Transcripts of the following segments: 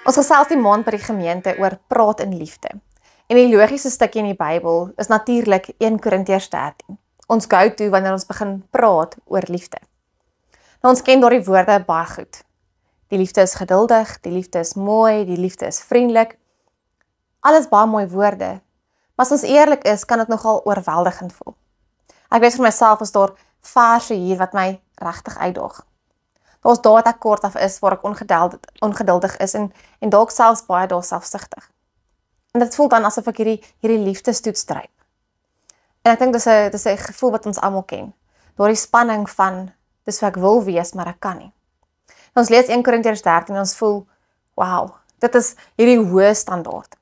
Ons gesels die maand by die gemeente oor praat in liefde. En die logiese stukkie in die Bybel is natuurlik 1 Korintiërs 13. Ons go-to wanneer ons begin praat oor liefde. Nou, ons ken daardie woorde baie goed. Die liefde is geduldig, die liefde is mooi, die liefde is vriendelik. Alles baie mooi woorde. Maar as ons eerlik is, kan dit nogal oorweldigend voel. Ek weet vir myself is daar verse hier wat my regtig uitdaag. Daar's dae wat ek kort af is, waar ek ongeduldig is en dalk selfs baie daar selfsugtig. En dit voel dan asof ek hierdie liefdestoets dryp. En ek dink dis 'n gevoel wat ons almal ken. Daardie spanning van, dis wat ek wil wees, maar ek kan nie. En ons lees 1 Korintiërs 13 en ons voel, wow, dit is hierdie hoë standaard.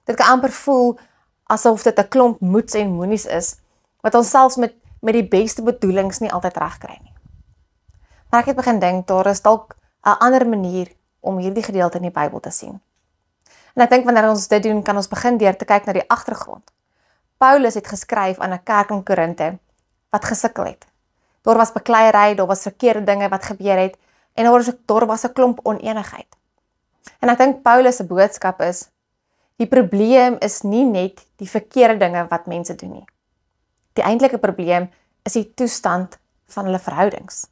Dit kan amper voel asof dit 'n klomp moets en moenies is, wat ons selfs met die beste bedoelings nie altyd reg kry nie. Maar ek het begin dink, daar is dalk 'n ander manier om hierdie gedeelte in die Bybel te sien. En ek dink wanneer ons dit doen, kan ons begin deur te kyk na die agtergrond. Paulus het geskryf aan 'n kerk in Korinte wat gesukkel het. Daar was bekleierery, daar was verkeerde dinge wat gebeur het en daar was 'n klomp onenigheid. En ek dink Paulus se boodskap is, die probleem is nie net die verkeerde dinge wat mense doen nie. Die eintlike probleem is die toestand van hulle verhoudings.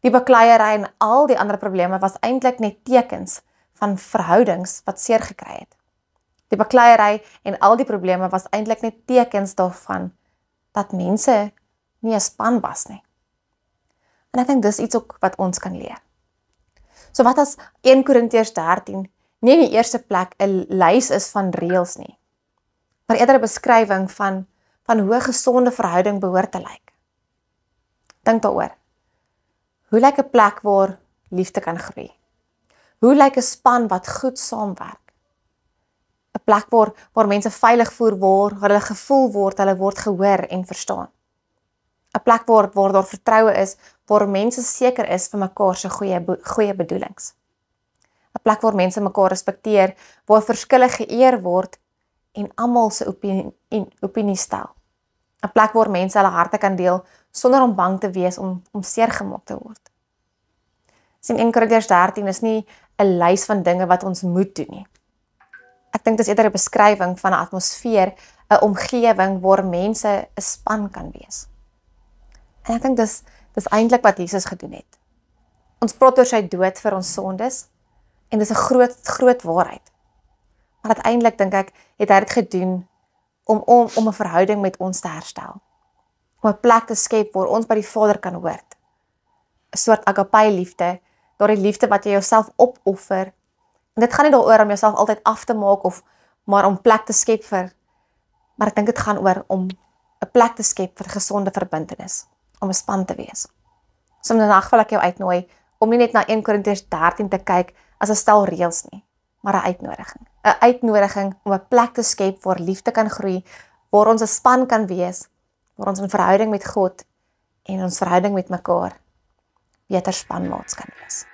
Die bekleierery en al die ander probleme was eintlik net tekens van verhoudings wat seer gekry het. Die bekleierery en al die probleme was eintlik net tekens daarvan dat mense nie 'n span was nie. En ek dink dis iets ook wat ons kan leer. So wat as 1 Korintiërs 13 nie in die eerste plek 'n lys is van reëls nie, maar eerder 'n beskrywing van hoe 'n gesonde verhouding behoort te lyk. Dink daaroor. Hoe lyk 'n plek waar liefde kan groei? Hoe lyk 'n span wat goed saamwerk? 'n Plek waar mense veilig voel waar hulle gevoel word, hulle word gehoor en verstaan. 'n Plek waar daar vertroue is, waar mense seker is van mekaar se goeie bedoelings. 'n Plek waar mense mekaar respekteer, waar verskille geëer word en almal se opinie stel. 'n Plek waar mense hulle harte kan deel sonder om bang te wees om seergemaak te word. Sien, 1 Korintiërs 13 is nie 'n lys van dinge wat ons moet doen nie. Ek dink dit is eerder 'n beskrywing van 'n atmosfeer, 'n omgewing waar mense 'n span kan wees. En ek dink dis eintlik wat Jesus gedoen het. Ons praat oor sy dood vir ons sondes en dis 'n groot waarheid. Maar uiteindelik dink ek het hy dit gedoen om 'n verhouding met ons te herstel. Om 'n plek te skep waar ons by die Vader kan hoort. 'n Soort agape liefde, daardie liefde wat jy jouself opoffer. En dit gaan nie daaroor om jouself altyd af te maak of maar om plek te skep maar ek dink dit gaan oor om 'n plek te skep vir gesonde verbintenis, om 'n span te wees. So vandag wil ek jou uitnooi om nie net na 1 Korintiërs 13 te kyk as 'n stel reëls nie, maar 'n uitnodiging. 'n Uitnodiging om 'n plek te skep waar liefde kan groei, waar ons 'n span kan wees, waar ons in verhouding met God en ons verhouding met mekaar beter spanmaats kan wees.